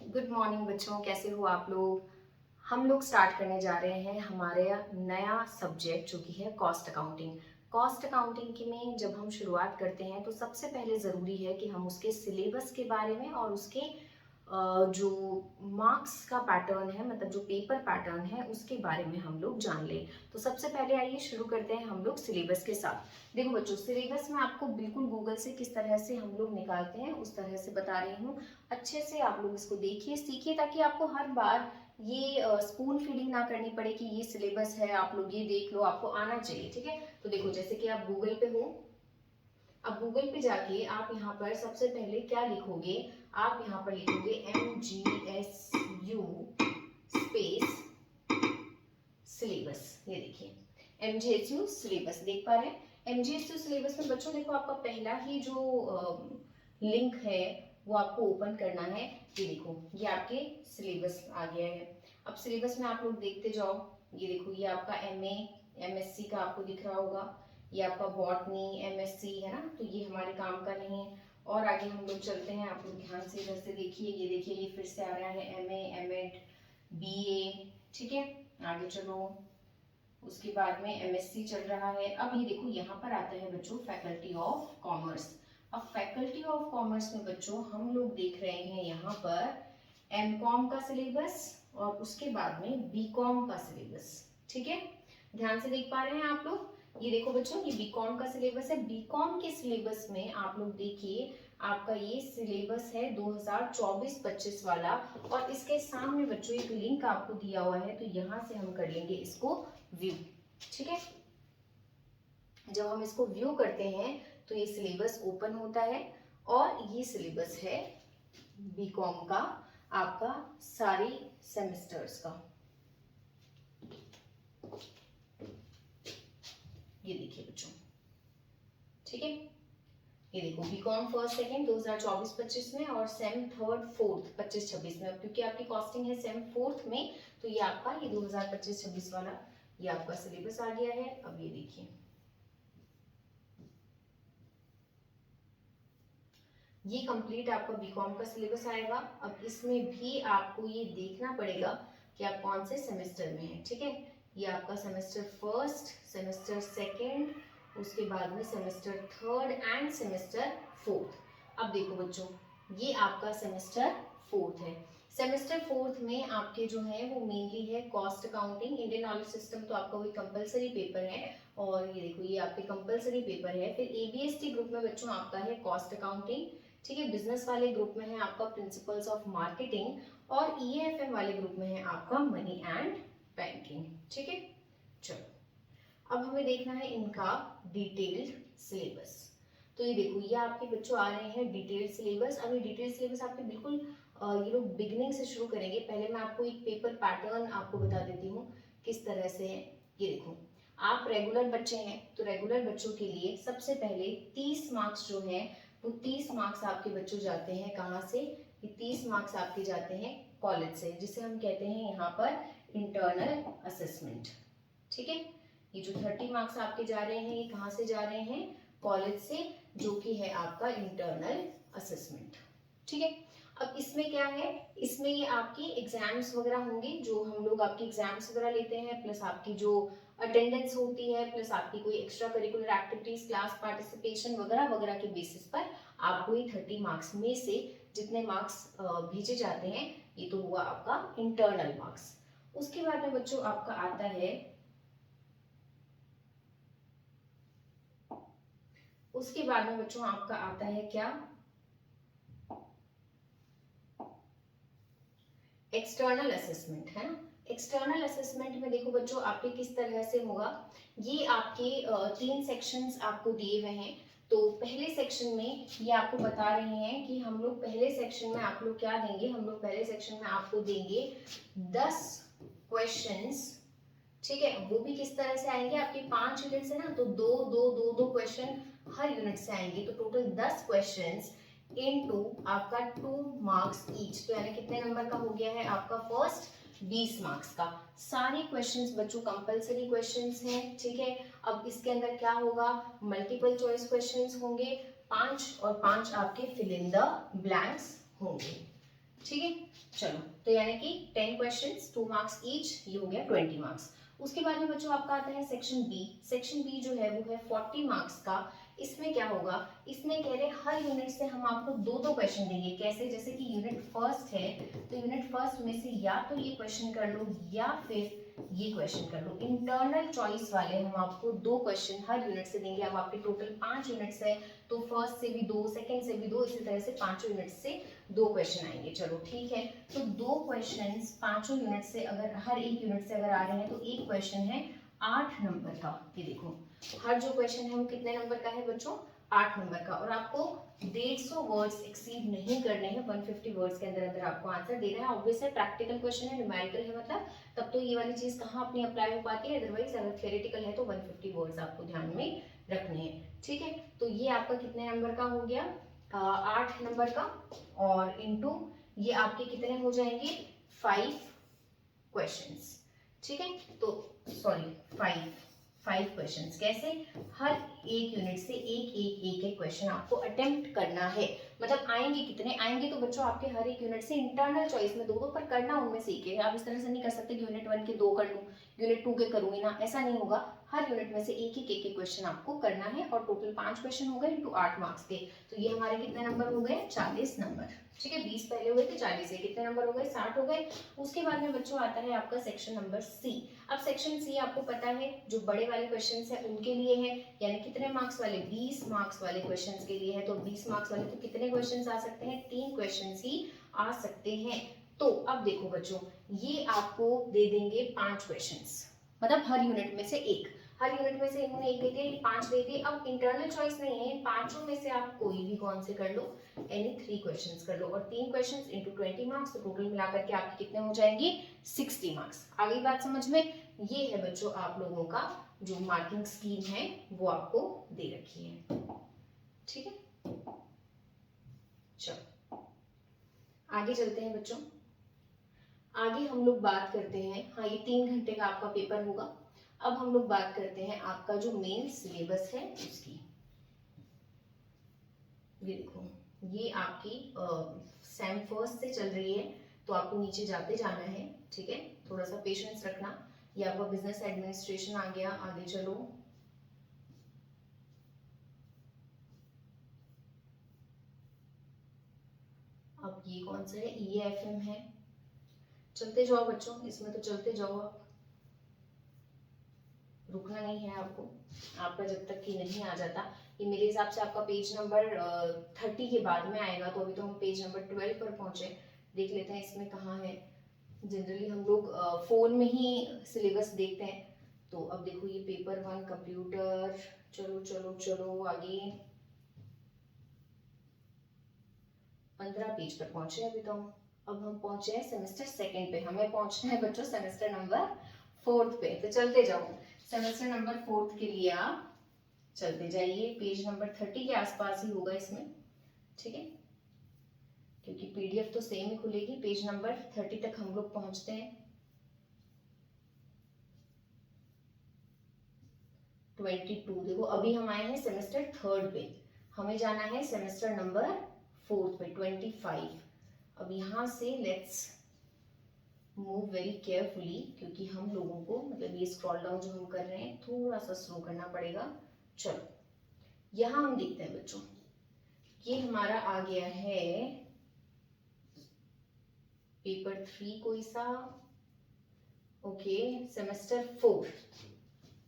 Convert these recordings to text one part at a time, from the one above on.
Good morning बच्चों, कैसे हो आप लोग। हम लोग स्टार्ट करने जा रहे हैं हमारे नया सब्जेक्ट जो कि है कॉस्ट अकाउंटिंग। कॉस्ट अकाउंटिंग की में जब हम शुरुआत करते हैं तो सबसे पहले ज़रूरी है कि हम उसके सिलेबस के बारे में और उसके जो मार्क्स का पैटर्न है, मतलब जो पेपर पैटर्न है, उसके बारे में हम लोग जान लें। तो सबसे पहले आइए शुरू करते हैं हम लोग सिलेबस के साथ। देखो बच्चों, सिलेबस में आपको बिल्कुल गूगल से किस तरह से हम लोग निकालते हैं उस तरह से बता रही हूँ। अच्छे से आप लोग इसको देखिए, सीखिए, ताकि आपको हर बार ये स्पून फीडिंग ना करनी पड़े कि ये सिलेबस है, आप लोग ये देख लो, आपको आना चाहिए। ठीक है, तो देखो जैसे कि आप गूगल पे हो, अब गूगल पे जाके आप यहाँ पर सबसे पहले क्या लिखोगे, आप यहाँ पर लिखोगे MGSU स्पेस सिलेबस। ये देखिए MGSU सिलेबस, देख पा रहे हैं। MGSU सिलेबस में बच्चों देखो, आपका पहला ही जो लिंक है वो आपको ओपन करना है। ये देखो, ये आपके सिलेबस आ गया है। अब सिलेबस में आप लोग देखते जाओ। ये देखो, ये आपका MA MSc का आपको दिख रहा होगा, ये आपका बॉटनी MSc है ना, तो ये हमारे काम का नहीं है। और आगे हम लोग चलते हैं, आप लोग ध्यान से इधर से देखिए। ये देखिए, ये फिर से आ रहा है MA MEd BA। ठीक है, आगे चलो। उसके बाद में MSc चल रहा है। अब ये देखो, यहाँ पर आता है बच्चों फैकल्टी ऑफ कॉमर्स। अब फैकल्टी ऑफ कॉमर्स में बच्चों हम लोग देख रहे हैं यहाँ पर MCOM का सिलेबस और उसके बाद में BCOM का सिलेबस। ठीक है, ध्यान से देख पा रहे हैं आप लोग। ये देखो बच्चों, ये BCOM का सिलेबस है। BCOM के सिलेबस में आप लोग देखिए, आपका ये सिलेबस है 2024-25 वाला। और इसके सामने बच्चों एक लिंक आपको दिया हुआ है, तो यहाँ से हम कर लेंगे इसको व्यू। ठीक है, जब हम इसको व्यू करते हैं तो ये सिलेबस ओपन होता है और ये सिलेबस है बीकॉम का, आपका सारी सेमेस्टर्स का। ये देखिए बच्चों, ठीक है, ये देखो बीकॉम फर्स्ट सेकंड 2024-25 में और सेम थर्ड फोर्थ 25-26 में। अब क्योंकि आपकी कॉस्टिंग है सेम फोर्थ में, तो ये आपका ये 2025-26 वाला ये आपका सिलेबस आ गया है। अब ये देखिए, ये कंप्लीट आपका बीकॉम का सिलेबस आएगा। अब इसमें भी आपको ये देखना पड़ेगा कि आप कौन से सेमेस्टर में हैं। ठीक है, ये आपका सेमेस्टर फर्स्ट, सेमेस्टर सेकंड, उसके बाद में semester third end semester fourth. अब देखो बच्चों, ये आपका सेमेस्टर फोर्थ है। सेमेस्टर फोर्थ में आपके जो है वो मेनली है cost accounting, Indian knowledge system, तो आपका वही कंपलसरी पेपर है। और ये देखो, ये आपके कंपलसरी पेपर है। फिर ABST ग्रुप में बच्चों आपका है कॉस्ट अकाउंटिंग। ठीक है, बिजनेस वाले ग्रुप में है आपका प्रिंसिपल्स ऑफ मार्केटिंग और EAFM वाले ग्रुप में है आपका मनी एंड बैंकिंग। ठीक है, चलो अब हमें देखना है इनका डिटेल्ड सिलेबस। तो ये देखो, ये आपके बच्चों आ रहे हैं डिटेल्ड सिलेबस। अब ये डिटेल्ड सिलेबस आपके बिल्कुल ये लोग बिगनिंग से शुरू करेंगे। पहले मैं आपको एक पेपर पैटर्न आपको बता देती हूँ किस तरह से है। ये देखो, आप रेगुलर बच्चे हैं तो रेगुलर बच्चों के लिए सबसे पहले 30 मार्क्स जो है वो 30 मार्क्स आपके बच्चों जाते हैं कहाँ से, ये 30 मार्क्स आपके जाते हैं कॉलेज से, जिसे हम कहते हैं यहाँ पर इंटरनल असेसमेंट। ठीक है, ये जो 30 मार्क्स आपके जा रहे हैं ये कहाँ से जा रहे हैं, कॉलेज से, जो कि है आपका इंटरनल असेसमेंट। ठीक है, अब इसमें क्या है, इसमें ये आपकी एग्जाम्स वगैरह होंगे, जो हम लोग आपकी एग्जाम्स वगैरह लेते हैं, प्लस आपकी जो अटेंडेंस होती है, प्लस आपकी कोई extra curricular activities, class participation वगैरह वगैरह के बेसिस पर आपको ये 30 मार्क्स में से जितने मार्क्स भेजे जाते हैं, ये तो हुआ आपका इंटरनल मार्क्स। उसके बाद में बच्चों आपका आता है, उसके बाद में बच्चों आपका आता है क्या, एक्सटर्नल असेसमेंट, है ना। एक्सटर्नल असेसमेंट में देखो बच्चों आपके किस तरह से होगा, ये आपके 3 सेक्शंस आपको दिए हुए हैं। तो पहले सेक्शन में ये आपको बता रहे हैं कि हम लोग पहले सेक्शन में आप लोग क्या देंगे, हम लोग पहले सेक्शन में आपको देंगे 10 क्वेश्चंस। ठीक है, वो भी किस तरह से आएंगे, आपके 5 यूनिट्स है ना, तो दो दो दो दो क्वेश्चन हर यूनिट से आएंगे, तो टोटल 10 क्वेश्चंस इनटू आपका 2 मार्क्स ईच, तो यानी कितने नंबर का हो गया है आपका फर्स्ट 20 मार्क्स का। सारे क्वेश्चंस बच्चों कंपलसरी क्वेश्चंस हैं। ठीक है, अब इसके अंदर क्या होगा, मल्टीपल चॉइस क्वेश्चंस होंगे 5 और 5 आपके फिल इन द ब्लैंक्स होंगे। ठीक है, चलो, तो यानी कि 10 क्वेश्चंस 2 मार्क्स ईच, ये हो गया 20 मार्क्स। उसके बाद में बच्चों आपका आता है सेक्शन बी। सेक्शन बी जो है वो है 40 मार्क्स का। इसमें क्या होगा, इसमें कह रहे हैं हर यूनिट से हम आपको दो दो क्वेश्चन देंगे। कैसे, जैसे कि यूनिट फर्स्ट है तो यूनिट फर्स्ट में से या तो ये क्वेश्चन कर लो या फिर ये क्वेश्चन कर लो। इंटरनल चॉइस वाले हम आपको दो क्वेश्चन हर यूनिट से देंगे। अब आपके टोटल 5 यूनिट्स है तो फर्स्ट से भी दो, सेकंड से भी दो, इसी तरह से पांचों यूनिट से दो क्वेश्चन आएंगे। चलो ठीक है, तो दो क्वेश्चंस पांचों यूनिट से, अगर हर एक यूनिट से अगर आ रहे हैं तो एक क्वेश्चन है 8 नंबर का। ये देखो, हर जो क्वेश्चन है वो कितने नंबर का है बच्चों, 8 नंबर का। और आपको 150 वर्ड्स एक्सीड नहीं करने हैं, 150 वर्ड्स के अंदर अंदर आपको आंसर देना है। ऑब्वियस है, प्रैक्टिकल क्वेश्चन है, न्यूमेरिकल है, मतलब तब तो ये वाली चीज कहाँ अपनी अप्लाई हो पाती है। अदरवाइज अगर थ्योरेटिकल है तो 150 वर्ड्स आपको ध्यान में रखने हैं। ठीक है, तो ये आपका कितने नंबर का हो गया, 8 नंबर का, और इनटू ये आपके कितने हो जाएंगे, 5 क्वेश्चंस। ठीक है, तो सॉरी 5 क्वेश्चंस। कैसे, हर एक यूनिट से एक क्वेश्चन आपको अटेम्प्ट करना है। मतलब आएंगे कितने आएंगे, तो बच्चों आपके हर एक यूनिट से इंटरनल चॉइस में दो दो, पर करना उनमें से एक है। आप इस तरह से नहीं कर सकते कि यूनिट 1 के 2 कर लूं, यूनिट 2 के करूंगी ना, ऐसा नहीं होगा। हर यूनिट में से एक क्वेश्चन आपको करना है, और टोटल 5 क्वेश्चन हो गए इंटू 8 मार्क्स के। तो ये हमारे कितने नंबर हो गए, 40 नंबर। ठीक है, 20 पहले हुए थे, 40 है, कितने नंबर हो गए, 60 हो गए। उसके बाद में बच्चों आता है आपका सेक्शन नंबर सी। अब सेक्शन सी आपको पता है जो बड़े वाले क्वेश्चंस है उनके लिए है, यानी कितने मार्क्स वाले, 20 मार्क्स वाले क्वेश्चंस के लिए है। तो 20 मार्क्स वाले तो कितने क्वेश्चंस आ सकते हैं, 3 क्वेश्चंस ही आ सकते हैं। तो अब देखो बच्चों, ये आपको दे देंगे 5 क्वेश्चंस, मतलब हर यूनिट में से एक। हर यूनिट में से इन्होंने एक दे दिया, 5 दे दिए। अब इंटरनल चॉइस नहीं है, पांचों में से आप कोई भी कौन से कर लो, एनी 3 क्वेश्चंस कर लो, और 3 क्वेश्चंस इनटू 20 मार्क्स, तो टोटल मिलाकर के आपके कितने हो जाएंगे, 60 मार्क्स। आ गई बात समझ में। ये है बच्चों आप लोगों का जो मार्किंग स्कीम है वो आपको दे रखी है। ठीक है, चलो आगे चलते हैं बच्चों। आगे हम लोग बात करते हैं, हाँ ये 3 घंटे का आपका पेपर होगा। अब हम लोग बात करते हैं आपका जो मेन सिलेबस है उसकी। ये देखो, ये आपकी सेम फर्स्ट से चल रही है, तो आपको नीचे जाते जाना है। ठीक है, थोड़ा सा पेशेंस रखना। ये आपका बिजनेस एडमिनिस्ट्रेशन आ गया, आगे चलो। अब ये कौन सा है, EAFM है। चलते जाओ बच्चों, इसमें तो चलते जाओ आप, रुकना नहीं है आपको, आपका जब तक कि नहीं आ जाता। ये मेरे हिसाब से आपका पेज नंबर 30 के बाद में आएगा, तो अभी तो हम पेज नंबर 12 पर पहुंचे। देख लेते हैं इसमें कहाँ है। जनरली हम लोग फोन में ही सिलेबस देखते हैं। तो अब देखो ये पेपर 1 कंप्यूटर, चलो चलो चलो आगे, 15 पेज पर पहुंचे अभी तो हम। अब हम पहुंचे हैं सेमेस्टर सेकंड पे, हमें पहुंचना है बच्चों सेमेस्टर नंबर 4 पे। तो चलते जाओ, सेमेस्टर नंबर 4 के लिए आप चलते जाइए। पेज नंबर 30 के आसपास ही होगा इसमें। ठीक है, क्योंकि PDF तो सेम ही खुलेगी। पेज नंबर 30 तक हम लोग पहुंचते हैं। 22, देखो अभी हम आए हैं सेमेस्टर 3 पे, हमें जाना है सेमेस्टर नंबर 4 पे, 25। अब यहाँ से लेट्स मूव वेरी केयरफुली, क्योंकि हम लोगों को मतलब ये स्क्रॉल डाउन जो हम कर रहे हैं थोड़ा सा स्लो करना पड़ेगा। चलो यहाँ हम देखते हैं बच्चों, ये हमारा आ गया है पेपर 3 कोई सा, ओके सेमेस्टर 4।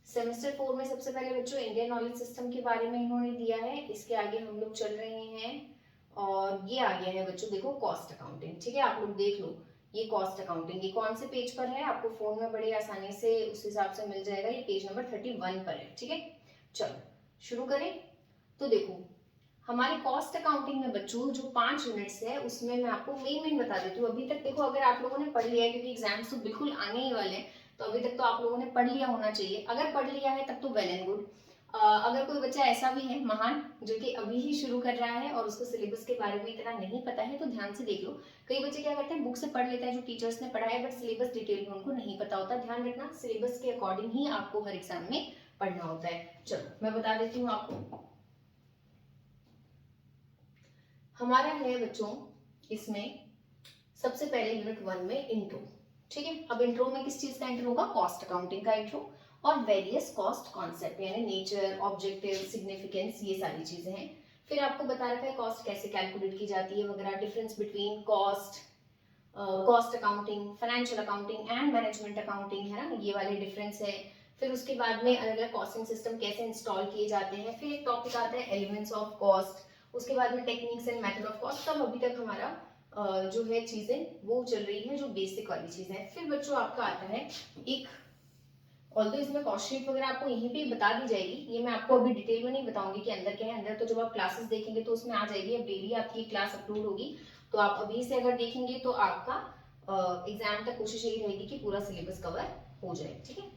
सेमेस्टर 4 में सबसे पहले बच्चों इंडियन नॉलेज सिस्टम के बारे में इन्होंने दिया है। इसके आगे हम लोग चल रहे हैं, और ये आ गया है बच्चों देखो कॉस्ट अकाउंटिंग। ठीक है, आप लोग देख लो ये कॉस्ट अकाउंटिंग, ये कौन से पेज पर है, आपको फोन में बड़े आसानी से उस हिसाब से मिल जाएगा। ये पेज नंबर 31 पर है। ठीक है, चलो शुरू करें। तो देखो हमारे कॉस्ट अकाउंटिंग में बच्चों जो 5 यूनिट्स है उसमें मैं आपको मेन बता देती हूँ। अभी तक देखो अगर आप लोगों ने पढ़ लिया है, क्योंकि एग्जाम्स तो बिल्कुल आने ही वाले हैं, तो अभी तक तो आप लोगों ने पढ़ लिया होना चाहिए। अगर पढ़ लिया है तब तो वेल एंड गुड। अगर कोई बच्चा ऐसा भी है महान जो कि अभी ही शुरू कर रहा है और उसको सिलेबस के बारे में इतना नहीं पता है, तो ध्यान से देख लो। कई बच्चे क्या करते हैं, बुक से पढ़ लेते हैं जो टीचर्स ने पढ़ाया, बट सिलेबस डिटेल में उनको नहीं पता होता। ध्यान रखना, सिलेबस के अकॉर्डिंग ही आपको हर एग्जाम में पढ़ना होता है। चलो मैं बता देती हूँ आपको। हमारा है बच्चों इसमें सबसे पहले पहले यूनिट 1 में इंट्रो, ठीक है। अब इंट्रो में किस चीज का इंट्रो होगा, कॉस्ट अकाउंटिंग का इंट्रो और वेरियस कॉस्ट कॉन्सेप्ट यानी नेचर, ऑब्जेक्टिव, सिग्निफिकेंस, ये सारी चीजें हैं। फिर आपको बता रखा है कॉस्ट कैसे कैलकुलेट की जाती है वगैरह, difference between cost, cost accounting, financial accounting and management accounting, है ना, ये वाले डिफरेंस है। फिर उसके बाद में अलग अलग कॉस्टिंग सिस्टम कैसे इंस्टॉल किए जाते हैं। फिर एक टॉपिक आता है एलिमेंट्स ऑफ कॉस्ट, उसके बाद में techniques and method of cost. सब अभी तक हमारा जो है चीजें वो चल रही है, जो बेसिक वाली चीजें हैं। फिर बच्चों आपका आता है एक, ऑल्दो इसमें कॉस्ट शीट वगैरह आपको यहीं पे बता दी जाएगी, ये मैं आपको अभी डिटेल में नहीं बताऊंगी कि अंदर क्या है। अंदर तो जब आप क्लासेस देखेंगे तो उसमें आ जाएगी। अब डेली आपकी क्लास अपलोड होगी, तो आप अभी से अगर देखेंगे तो आपका एग्जाम तक कोशिश यही रहेगी कि पूरा सिलेबस कवर हो जाए, ठीक है।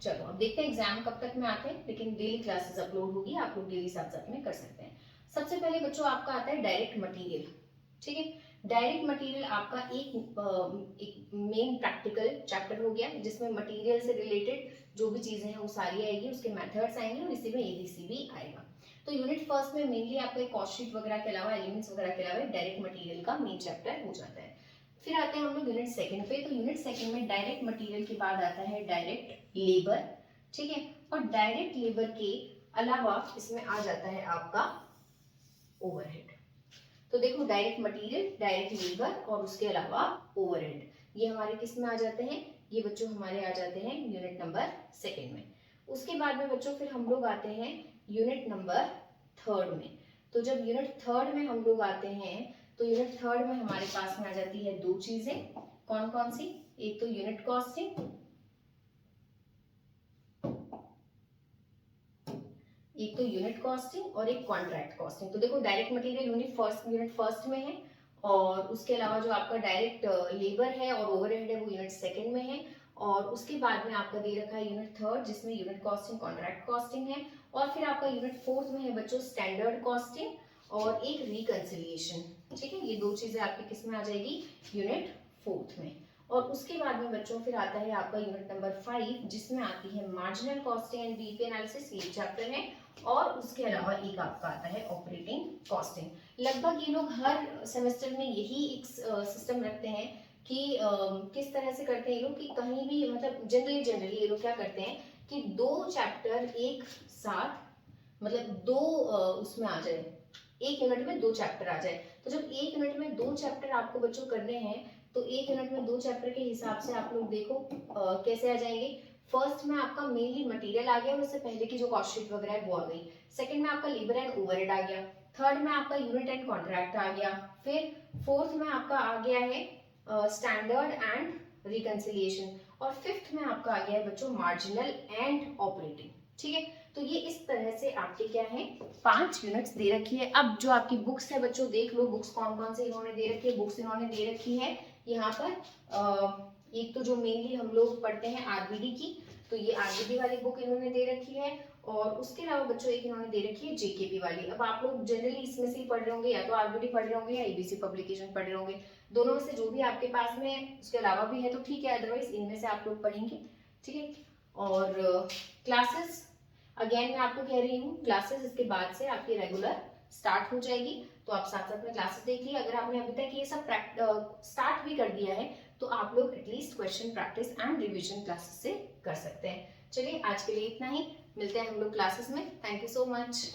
चलो अब देखते हैं एग्जाम कब तक में आते हैं, लेकिन डेली क्लासेस अपलोड होगी, आप लोग डेली साथ साथ में कर सकते हैं। सबसे पहले बच्चों आपका आता है डायरेक्ट मटेरियल, ठीक है। डायरेक्ट मटेरियल आपका एक मेन प्रैक्टिकल चैप्टर हो गया, जिसमें मटेरियल से रिलेटेड जो भी चीजें हैं वो सारी आएगी, उसके मेथड्स आएंगे और इसी में एबीसी भी आएगा। तो यूनिट फर्स्ट में मेनली आपका कॉस्ट शीट वगैरह के अलावा, एलिमेंट्स वगैरह के अलावा डायरेक्ट मटेरियल का मेन चैप्टर हो जाता है। फिर आते हैं हम लोग यूनिट सेकंड पे। तो यूनिट सेकंड में डायरेक्ट मटेरियल के बाद आता है डायरेक्ट लेबर, ठीक है। और डायरेक्ट लेबर के अलावा इसमें आ जाता है आपका ओवरहेड। तो देखो डायरेक्ट मटेरियल, डायरेक्ट लेबर और उसके अलावा ओवरहेड, ये हमारे किस में आ जाते हैं, ये बच्चों हमारे आ जाते हैं यूनिट नंबर सेकंड में। उसके बाद में बच्चों फिर हम लोग आते हैं यूनिट नंबर थर्ड में। तो जब यूनिट थर्ड में हम लोग आते हैं तो यूनिट थर्ड में हमारे पास में आ जाती है दो चीजें, कौन कौन सी, एक तो यूनिट कॉस्टिंग, एक तो यूनिट कॉस्टिंग और एक कॉन्ट्रैक्ट कॉस्टिंग। तो देखो डायरेक्ट मटेरियल यूनिट फर्स्ट में है, और उसके अलावा जो आपका डायरेक्ट लेबर है और ओवरहेड है वो यूनिट सेकंड में है, और उसके बाद में आपका दे रखा है यूनिट थर्ड जिसमें यूनिट कॉस्टिंग, कॉन्ट्रैक्ट कॉस्टिंग है, और फिर आपका यूनिट फोर्थ में है बच्चों स्टैंडर्ड कॉस्टिंग और एक रिकंसिलिएशन, ठीक है। ये दो चीजें आपकी किस में आ जाएगी, यूनिट फोर्थ में। और उसके बाद में बच्चों फिर आता है आपका यूनिट नंबर 5 जिसमें आती है marginal costing and BEP analysis, ये चैप्टर है। और उसके अलावा एक आपका आता है ऑपरेटिंग कॉस्टिंग। लगभग ये लोग हर सेमेस्टर में यही एक सिस्टम रखते हैं कि किस तरह से करते हैं ये लोग कि कहीं भी मतलब जनरली ये लोग क्या करते हैं कि दो चैप्टर एक साथ, मतलब दो उसमें आ जाए, एक यूनिट में दो चैप्टर आ जाए। तो जब एक यूनिट में दो चैप्टर आपको बच्चों करने हैं तो एक यूनिट में दो चैप्टर के हिसाब से आप लोग देखो कैसे आ जाएंगे। फर्स्ट में आपका मेनली मटेरियल आ गया, उससे पहले की जो कॉस्ट शीट वगैरह है वो आ गई। सेकंड में आपका लेबर एंड ओवरहेड आ गया। थर्ड में आपका यूनिट एंड कॉन्ट्रैक्ट आ गया। फिर फोर्थ में आपका आ गया है स्टैंडर्ड एंड रिकंसिलिएशन, और फिफ्थ में आपका आ गया है बच्चों मार्जिनल एंड ऑपरेटिंग, ठीक है। तो ये इस तरह से आपके क्या है 5 यूनिट्स दे रखी है। अब जो आपकी बुक्स है बच्चों देख लो, बुक्स कौन कौन से इन्होंने दे रखी है। बुक्स इन्होंने दे रखी है यहाँ पर एक तो जो मेनली हम लोग पढ़ते हैं आरबीडी की, तो ये आरबीडी वाली बुक इन्होंने दे रखी है, और उसके अलावा बच्चों एक इन्होंने दे रखी है जेकेपी वाली। अब आप लोग जनरली इसमें से ही पढ़ रहे होंगे, या तो आरबीडी पढ़ रहे होंगे या एबीसी पब्लिकेशन पढ़ रहे होंगे, दोनों में से जो भी आपके पास में उसके अलावा भी है तो ठीक है, अदरवाइज इनमें से आप लोग पढ़ेंगे, ठीक है। और क्लासेस अगेन मैं आपको कह रही हूँ, क्लासेस इसके बाद से आपकी रेगुलर स्टार्ट हो जाएगी, तो आप साथ साथ में क्लासेस देख लीजिए। अगर आपने अभी तक ये सब स्टार्ट भी कर दिया है तो आप लोग at least question practice and revision classes से कर सकते हैं। चलिए आज के लिए इतना ही, मिलते हैं हम लोग क्लासेस में। Thank you so much.